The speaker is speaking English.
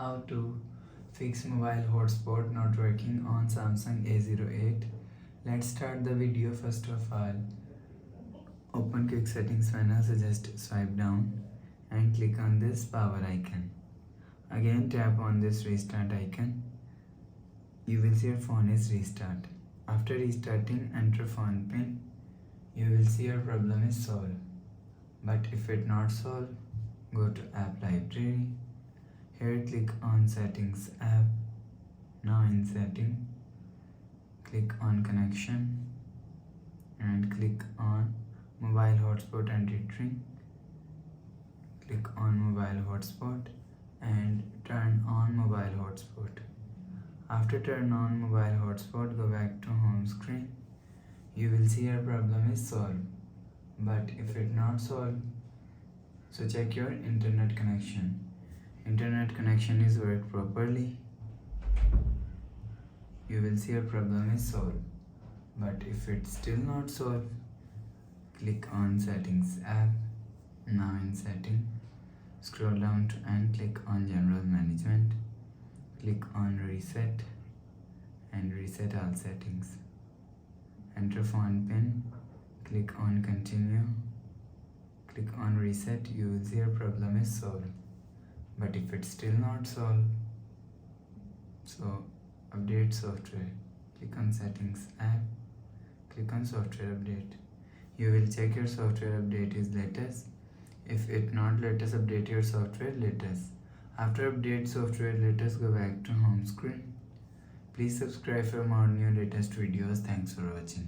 how to fix mobile hotspot not working on Samsung A08. Let's start the video. First of all, open quick settings panel, so just swipe down and click on this power icon. Again tap on this restart icon. You will see your phone is restart. After restarting, enter phone pin. You will see your problem is solved. But if it not solved, go to app library. Here click on settings app. Now in setting, click on connection and click on mobile hotspot and retring. Click on mobile hotspot and turn on mobile hotspot. After turn on mobile hotspot, go back to home screen. You will see your problem is solved. But if it not solved, so check your internet connection. Internet connection is work properly. You will see your problem is solved. But if it's still not solved, click on settings app. Now in setting, scroll down and click on general management. Click on reset and reset all settings. Enter phone pin. Click on continue. Click on reset. You will see your problem is solved. But if it's still not solved, so update software. Click on settings app. Click on software update. You will check your software update is latest. If it not latest, update your software latest. After update software latest, go back to home screen. Please subscribe for more new latest videos. Thanks for watching.